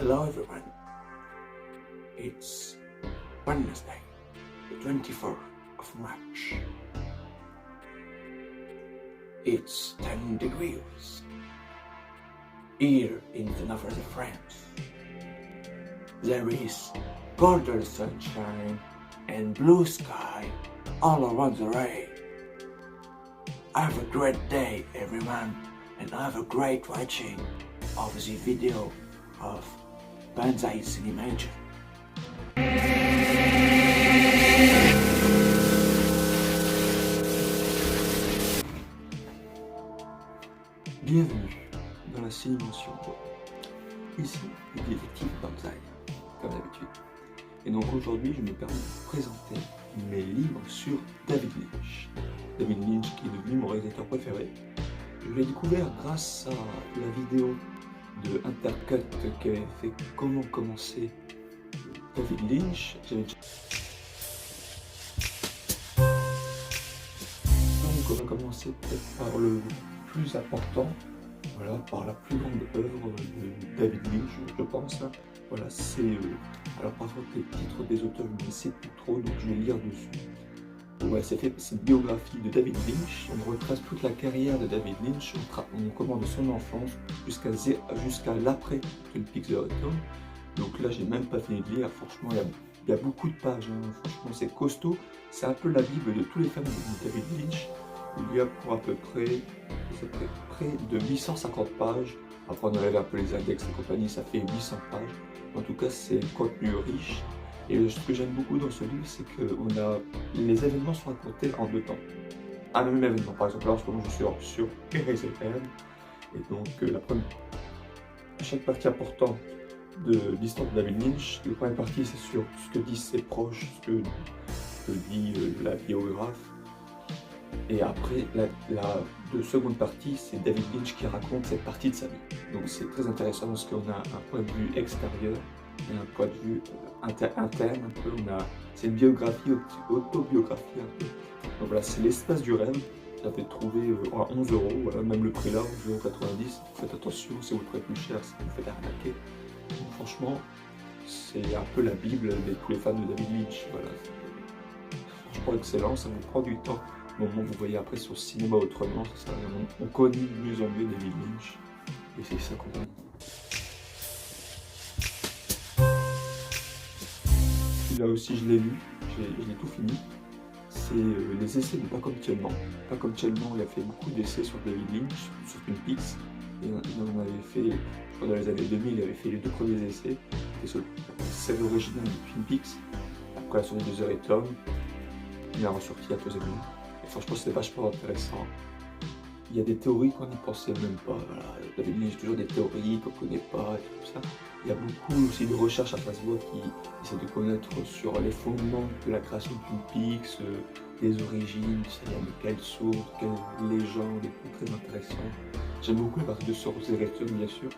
Hello everyone, it's Wednesday, the 24th of March. It's 10 degrees here in the north of France. There is golden sunshine and blue sky all around the rain. Have a great day everyone, and have a great watching of the video of Banzai Cinemagic. Bienvenue dans la Cinémotion. Ici, le détective Banzai, comme d'habitude. Et donc aujourd'hui, je me permets de vous présenter mes livres sur David Lynch. David Lynch qui est devenu mon réalisateur préféré. Je l'ai découvert grâce à la vidéo de Intercut qui avait fait comment commencer David Lynch. Donc on va commencer peut-être par le plus important, voilà, par la plus grande œuvre de David Lynch, je pense. Voilà, c'est alors par contre les titres des auteurs je ne sais plus trop, donc je vais lire dessus. Ouais, c'est une biographie de David Lynch. On retrace toute la carrière de David Lynch. On commence de son enfance jusqu'à l'après Twin Peaks The Return. Donc là, j'ai même pas fini de lire. Franchement, il y a beaucoup de pages. Hein. Franchement, c'est costaud. C'est un peu la Bible de tous les fans de David Lynch. Il y a pour à peu près de 850 pages. Après, on enlève un peu les index et compagnie, ça fait 800 pages. En tout cas, c'est contenu riche. Et ce que j'aime beaucoup dans ce livre, c'est que les événements sont racontés en deux temps. Un même événement, par exemple, là en ce moment je suis sur Eraserhead, et donc chaque partie importante de l'histoire de David Lynch, la première partie c'est sur ce que disent ses proches, ce que dit la biographe, et après la seconde partie c'est David Lynch qui raconte cette partie de sa vie. Donc c'est très intéressant parce qu'on a un point de vue extérieur et un point de vue interne un peu. C'est une biographie, autobiographie un peu. Donc voilà, c'est L'espace du rêve. J'avais trouvé à 11 €, voilà, même le prix là, 11,90 €. Faites attention, si vous le trouvez plus cher, si vous faites arnaquer. Donc franchement, c'est un peu la bible de tous les fans de David Lynch. Voilà. Franchement excellent, ça vous prend du temps. Au moment où vous voyez après sur Cinéma Autrement, on connaît de mieux en mieux David Lynch. Et c'est ça qu'on aime. Là aussi je l'ai lu, je l'ai tout fini. C'est les essais de Pas comme Tellement. Pas comme Tellement, il a fait beaucoup d'essais sur David Lynch, sur Twin Peaks. Et il en avait fait, je crois dans les années 2000, il avait fait les deux premiers essais. C'était sur la série originale de Twin Peaks. Après la série de The Return, il a ressorti à tous et et franchement c'est vachement intéressant. Il y a des théories qu'on n'y pensait même pas. Voilà. David Lynch, toujours des théories qu'on ne connaît pas et tout ça. Il y a beaucoup aussi de recherches à Facebook qui essaient de connaître sur les fondements de la création de Twin Peaks, les origines, c'est-à-dire de quelle source, quelle légende, des trucs très intéressants. J'aime beaucoup la partie de Source The Return, bien sûr.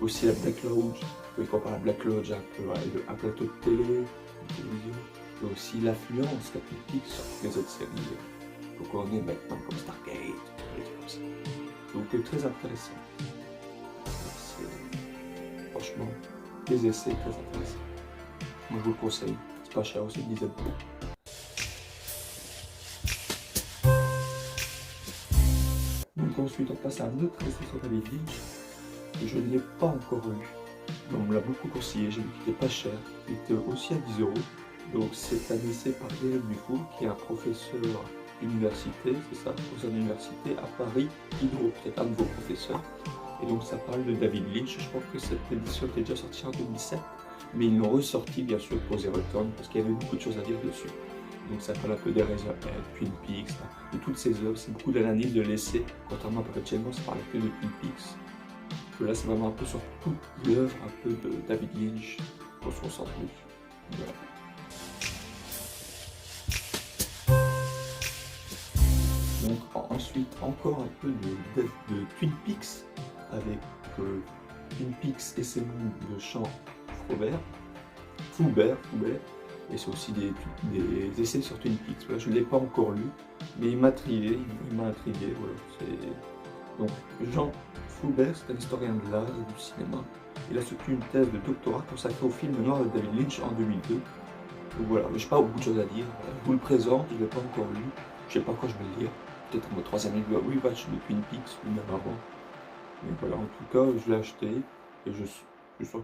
Aussi la Black Lodge, oui, quand on parle de Black Lodge, un plateau de télé, de télévision. Et aussi l'influence qu'a Twin Peaks sur toutes les autres séries. Donc on est maintenant comme Stargate, et tout comme ça. Donc très intéressant. Franchement, les essais très intéressants. Moi je vous le conseille, c'est pas cher aussi, 10 €. Donc ensuite on passe à un autre essai sur David Lynch que je ne l'ai pas encore lu. Donc on me l'a beaucoup conseillé, j'ai vu qu'il était pas cher, il était aussi à 10 €. Donc c'est un essai par Eric Dufour qui est un professeur d'université, c'est ça, professeur d'université à Paris, peut-être un de vos professeurs. Et donc ça parle de David Lynch. Je pense que cette édition était déjà sortie en 2007, mais ils l'ont ressorti bien sûr pour The Return parce qu'il y avait beaucoup de choses à dire dessus. Donc ça parle un peu d'Eraserhead, Twin Peaks, de toutes ces œuvres. C'est beaucoup d'analyse de l'essai, contrairement à Perpetuellement, ça parle que de Twin Peaks. Là c'est vraiment un peu sur toute l'œuvre un peu de David Lynch, pour se ressentir. Voilà. Donc ensuite encore un peu de Twin Peaks avec Twin Peaks et ses mondes de Sean Fulber, et c'est aussi des essais sur Twin Peaks. Voilà, je ne l'ai pas encore lu, mais il m'a intrigué, voilà, Donc Jean Foubert, c'est un historien de l'art et du cinéma. Il a soutenu une thèse de doctorat consacrée au film noir de David Lynch en 2002. Donc voilà, mais je n'ai pas beaucoup de choses à dire. Je vous le présente, je ne l'ai pas encore lu. Je ne sais pas quand je vais le lire. Peut-être mon troisième livre, oui, watch de Twin Peaks ou même avant. Mais voilà, en tout cas, je l'ai acheté et je sens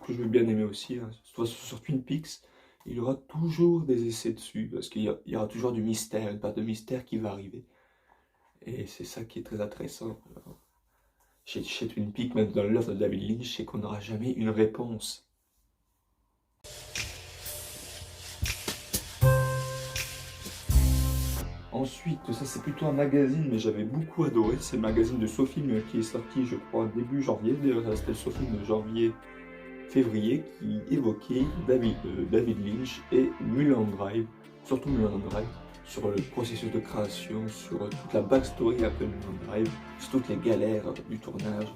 que je vais bien aimer aussi. Hein. Sur Twin Peaks, il y aura toujours des essais dessus parce qu'il y aura toujours du mystère, une part de mystère qui va arriver. Et c'est ça qui est très intéressant. Chez Twin Peaks, même dans l'œuvre de David Lynch, c'est qu'on n'aura jamais une réponse. Ensuite, ça c'est plutôt un magazine, mais j'avais beaucoup adoré. C'est le magazine de SoFilm qui est sorti, je crois, début janvier. D'ailleurs, c'était le SoFilm de janvier-février qui évoquait David Lynch et Mulholland Drive, surtout Mulholland Drive, sur le processus de création, sur toute la backstory un peu de Mulholland Drive, sur toutes les galères du tournage.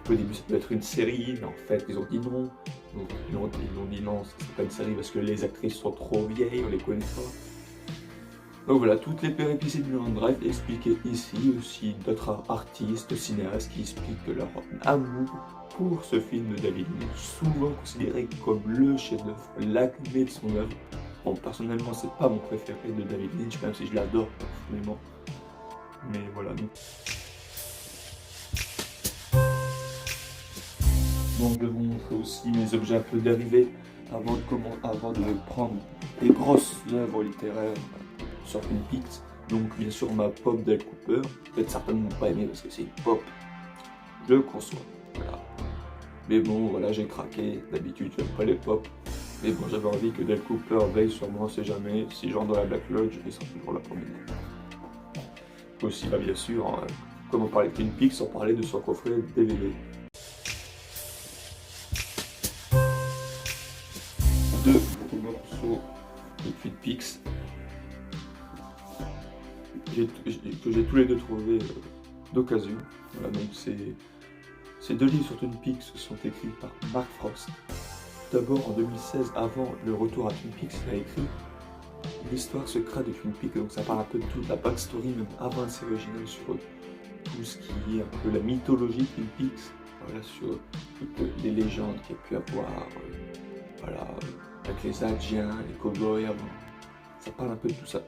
Au début, ça peut être une série, mais en fait, ils ont dit non. Donc, ils ont dit non, c'est pas une série parce que les actrices sont trop vieilles, on les connaît pas. Donc voilà, toutes les péripéties de Mulholland Drive expliquées ici, aussi d'autres artistes, cinéastes qui expliquent leur amour pour ce film de David Lynch, souvent considéré comme le chef-d'œuvre, l'acmé de son œuvre. Bon, personnellement, c'est pas mon préféré de David Lynch, même si je l'adore personnellement. Mais voilà. Donc je vais vous montrer aussi mes objets un peu dérivés avant de prendre des grosses œuvres littéraires sur Twin Peaks. Donc bien sûr ma pop Dale Cooper, peut-être certains ne m'ont pas aimé parce que c'est une pop, je le conçois, voilà. Mais bon voilà, j'ai craqué, d'habitude j'aime pas les pop, mais bon j'avais envie que Dale Cooper veille sur moi, on sait jamais, si je rentre dans la Black Lodge, il sera toujours là pour m'aider. Aussi bah bien sûr, hein, comme on parlait de Twin Peaks, on parlait de son coffret DVD. Deux gros morceaux de Twin Peaks que j'ai tous les deux trouvés d'occasion. Voilà, donc ces deux livres sur Twin Peaks sont écrits par Mark Frost. D'abord en 2016, avant le retour à Twin Peaks, il a écrit l'histoire secrète de Twin Peaks, donc ça parle un peu de toute la backstory, même avant la série originale, sur tout ce qui est un peu la mythologie de Twin Peaks, voilà, sur toutes les légendes qu'il y a pu avoir, voilà, avec les Indiens, les cowboys avant. Ça parle un peu de tout ça.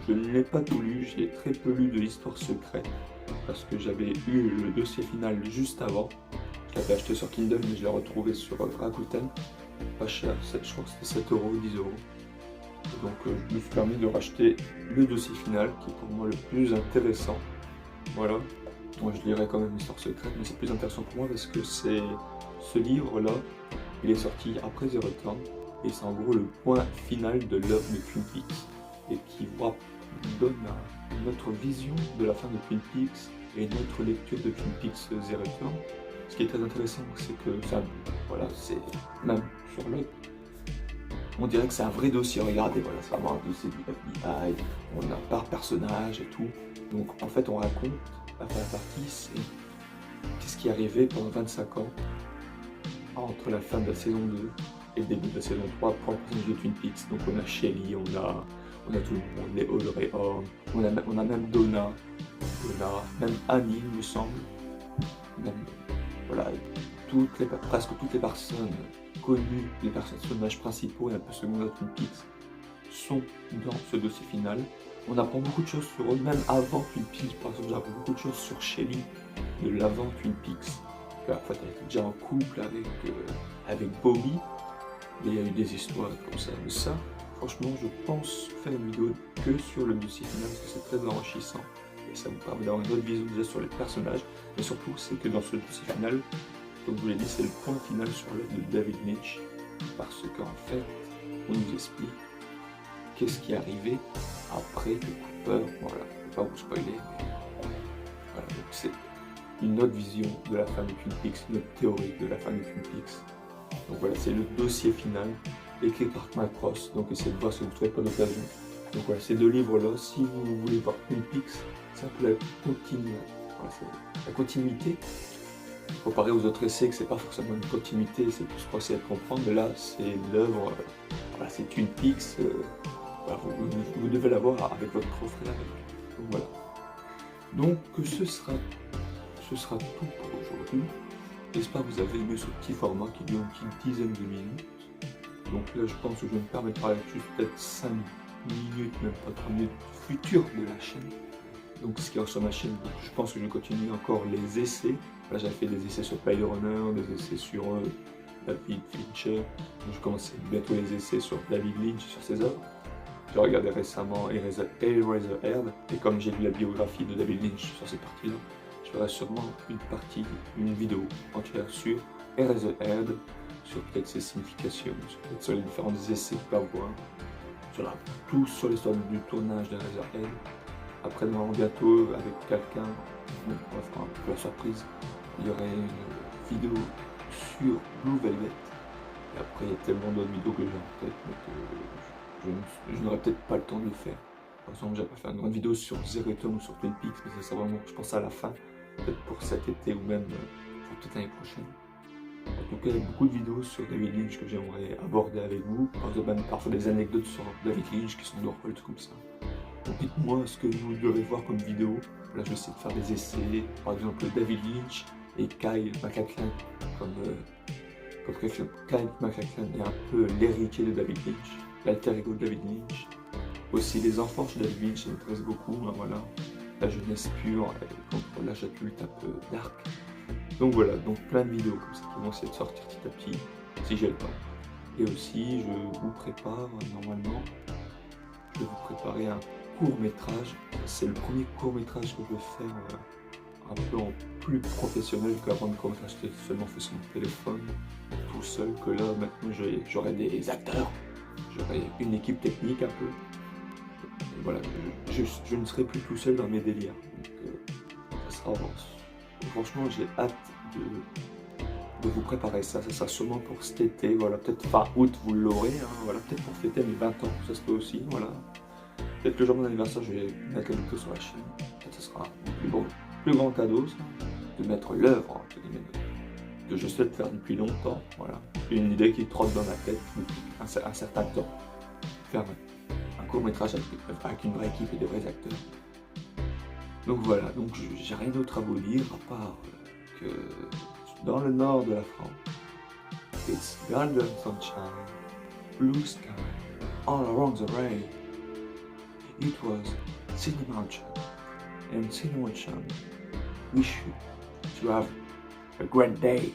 Je ne l'ai pas tout lu, j'ai très peu lu de l'histoire secrète parce que j'avais eu le dossier final juste avant. Je l'avais acheté sur Kindle mais je l'ai retrouvé sur Rakuten. Pas cher, je crois que c'était 7 €, 10 €. Donc je me suis permis de racheter le dossier final qui est pour moi le plus intéressant. Voilà. Moi je lirai quand même l'histoire secrète mais c'est plus intéressant pour moi parce que c'est ce livre là, il est sorti après The Return. Et c'est en gros le point final de l'œuvre de Twin Peaks et qui donne notre vision de la fin de Twin Peaks et notre lecture de Twin Peaks The Return. Ce qui est très intéressant, c'est que ça, voilà, c'est même sur l'autre, on dirait que c'est un vrai dossier. Regardez, voilà, c'est vraiment un dossier du FBI, on a par personnage et tout. Donc en fait, on raconte la première partie, c'est qu'est-ce qui est arrivé pendant 25 ans entre la fin de la saison 2 et le début de la saison 3 pour le personnage de Twin Peaks. Donc on a Shelly, on a tout le monde, les Audrey Horne, on a même Donna, même Annie, il me semble. Même, voilà, presque toutes les personnes connues, les personnages principaux et un peu secondaires de Twin Peaks sont dans ce dossier final. On apprend beaucoup de choses sur eux, même avant Twin Peaks. Par exemple, j'apprends beaucoup de choses sur Shelly de l'avant Twin Peaks. En fait, elle était déjà en couple avec Bobby. Et il y a eu des histoires comme ça. Mais ça, franchement, je pense faire une vidéo que sur le dossier final parce que c'est très enrichissant. Et ça vous permet d'avoir une autre vision déjà sur les personnages. Mais surtout, c'est que dans ce dossier final, comme je vous l'ai dit, c'est le point final sur l'œuvre de David Lynch. Parce qu'en fait, on nous explique qu'est-ce qui est arrivé après que Cooper, voilà, je ne vais pas vous spoiler, mais voilà, donc c'est une autre vision de la fin de Twin Peaks, une autre théorie de la fin de Twin Peaks. Donc voilà, c'est le dossier final écrit par Mark Frost. Donc essayez de voir si vous ne trouvez pas d'occasion. Donc voilà, ces deux livres-là, si vous voulez voir Twin Peaks, c'est un peu la continuité. Comparé aux autres essais, que c'est pas forcément une continuité, c'est plus pour essayer de comprendre. Mais là, c'est l'œuvre, voilà, c'est Twin Peaks. Voilà, vous devez la voir avec votre profil. Donc voilà. Donc ce sera tout pour aujourd'hui. J'espère que vous avez aimé ce petit format qui dure une petite dizaine de minutes. Donc là, je pense que je vais me permettre de parler juste peut-être 5 minutes, même pas 3 minutes, futures de la chaîne. Donc ce qui est sur ma chaîne, je pense que je continue encore les essais. Là, j'ai fait des essais sur Blade Runner, des essais sur David Fincher. Donc, je commence bientôt les essais sur David Lynch, sur ses œuvres. J'ai regardé récemment Eraserhead, et comme j'ai lu la biographie de David Lynch sur cette partie-là, je ferai sûrement une vidéo entière sur Eraserhead, sur peut-être ses significations, sur les différents essais qu'il peut avoir, tout sur l'histoire du tournage d'Eraserhead. Après, normalement, bientôt, avec quelqu'un, on va faire un peu la surprise, il y aurait une vidéo sur Blue Velvet. Et après, il y a tellement d'autres vidéos que j'ai en tête, mais je n'aurai peut-être pas le temps de le faire. Par exemple, j'ai pas fait une grande vidéo sur Zero Dawn ou sur Twin Peaks, mais ça sera vraiment, je pense, à la fin, peut-être pour cet été ou même pour peut-être l'année prochaine. En tout cas, il y a beaucoup de vidéos sur David Lynch que j'aimerais aborder avec vous. Par exemple, même parfois des anecdotes sur David Lynch qui sont drôles, comme ça. Donc dites-moi ce que vous devez voir comme vidéo. Là, je vais essayer de faire des essais, par exemple David Lynch et Kyle MacLachlan, comme Kyle MacLachlan est un peu l'héritier de David Lynch, l'alter ego de David Lynch. Aussi les enfants chez David Lynch, ça m'intéresse beaucoup, hein, voilà. La jeunesse pure contre l'âge adulte un peu dark. Donc voilà, donc plein de vidéos comme ça qui vont essayer de sortir petit à petit, si j'ai le temps. Et aussi, je vous prépare, normalement, je vais vous préparer un court-métrage. C'est le premier court-métrage que je vais faire un peu en plus professionnel qu'avant le court-métrage que j'ai seulement fait sur mon téléphone, tout seul, que là, maintenant, j'aurai des acteurs, j'aurai une équipe technique un peu. Et voilà, je ne serai plus tout seul dans mes délires. Donc, ça sera franchement, j'ai hâte de vous préparer ça. Ça sera sûrement pour cet été, voilà, peut-être fin août, vous l'aurez, hein, voilà, peut-être pour fêter mes 20 ans, ça se peut aussi, voilà. Peut-être que le jour de mon anniversaire, je vais mettre la vidéo sur la chaîne. Peut-être que ce sera un plus grand cadeau, ça, de mettre l'œuvre que je souhaite faire depuis longtemps, voilà. Une idée qui trotte dans ma tête depuis un certain temps. Faire un court-métrage avec une vraie équipe et des vrais acteurs. Donc voilà, donc j'ai rien d'autre à vous dire à part que dans le nord de la France, it's golden sunshine, blue sky, all around the rain. It was Cinemarchand, and Cinemarchand wish you to have a great day.